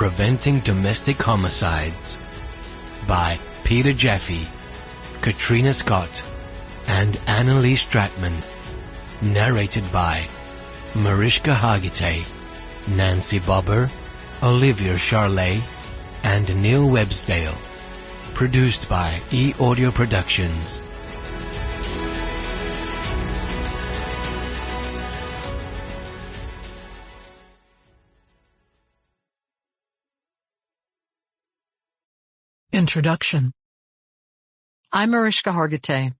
Preventing Domestic Homicides by Peter Jaffe, Katreena Scott, and Annalise Straatman. Narrated by Mariska Hargitay, Nancy Bobber, Olivier Charlas, and Neil Websdale. Produced by E-Audio Productions. Introduction. I'm Mariska Hargitay.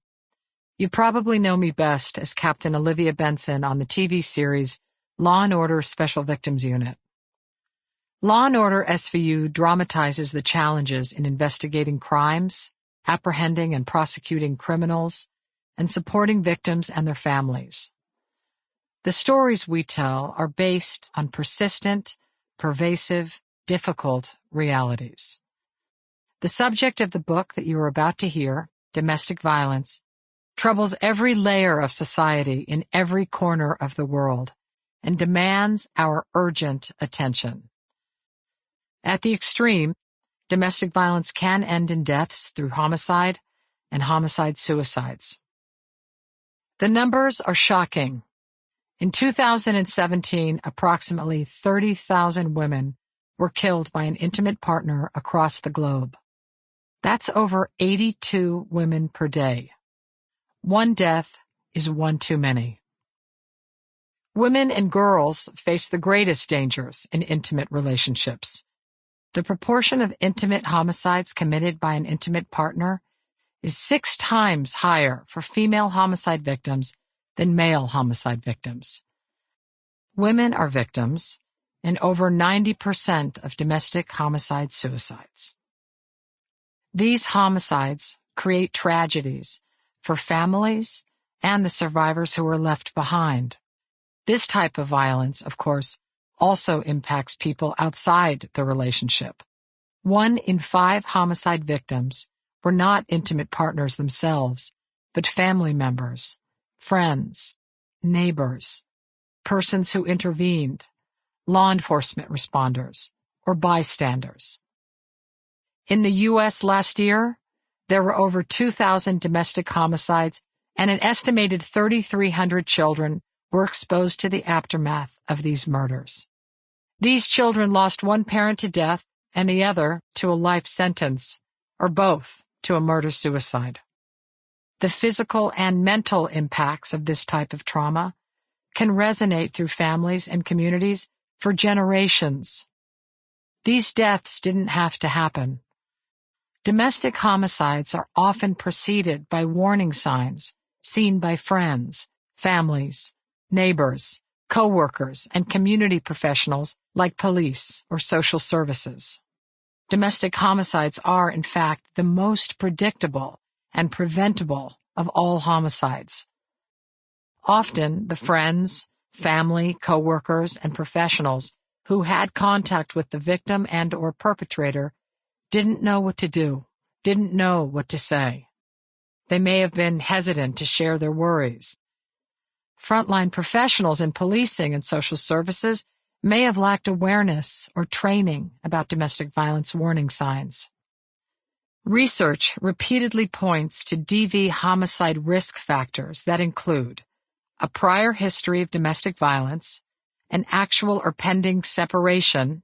You probably know me best as Captain Olivier Benson on the TV series Law & Order Special Victims Unit. Law & Order SVU dramatizes the challenges in investigating crimes, apprehending and prosecuting criminals, and supporting victims and their families. The stories we tell are based on persistent, pervasive, difficult realities. The subject of the book that you are about to hear, domestic violence, troubles every layer of society in every corner of the world and demands our urgent attention. At the extreme, domestic violence can end in deaths through homicide and homicide-suicides. The numbers are shocking. In 2017, approximately 30,000 women were killed by an intimate partner across the globe. That's over 82 women per day. One death is one too many. Women and girls face the greatest dangers in intimate relationships. The proportion of intimate homicides committed by an intimate partner is 6 times higher for female homicide victims than male homicide victims. Women are victims in over 90% of domestic homicide suicides. These homicides create tragedies for families and the survivors who are left behind. This type of violence, of course, also impacts people outside the relationship. 1 in 5 homicide victims were not intimate partners themselves, but family members, friends, neighbors, persons who intervened, law enforcement responders, or bystanders. In the U.S. last year, there were over 2,000 domestic homicides, and an estimated 3,300 children were exposed to the aftermath of these murders. These children lost one parent to death and the other to a life sentence, or both to a murder-suicide. The physical and mental impacts of this type of trauma can resonate through families and communities for generations. These deaths didn't have to happen. Domestic homicides are often preceded by warning signs seen by friends, families, neighbors, co-workers, and community professionals like police or social services. Domestic homicides are, in fact, the most predictable and preventable of all homicides. Often, the friends, family, co-workers, and professionals who had contact with the victim and/or perpetrator didn't know what to do, didn't know what to say. They may have been hesitant to share their worries. Frontline professionals in policing and social services may have lacked awareness or training about domestic violence warning signs. Research repeatedly points to DV homicide risk factors that include a prior history of domestic violence, an actual or pending separation,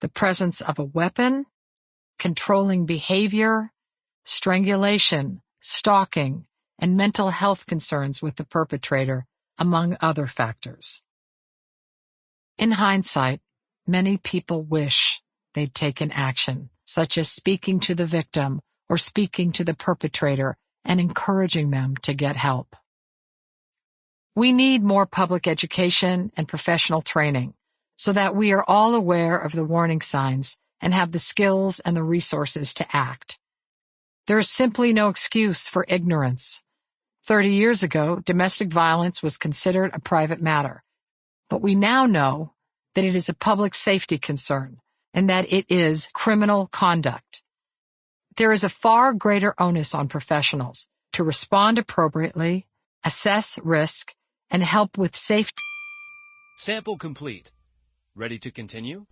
the presence of a weapon, controlling behavior, strangulation, stalking, and mental health concerns with the perpetrator, among other factors. In hindsight, many people wish they'd taken action, such as speaking to the victim or speaking to the perpetrator and encouraging them to get help. We need more public education and professional training so that we are all aware of the warning signs and have the skills and the resources to act. There is simply no excuse for ignorance. 30 years ago, domestic violence was considered a private matter, but we now know that it is a public safety concern and that it is criminal conduct. There is a far greater onus on professionals to respond appropriately, assess risk, and help with safety. Sample complete. Ready to continue?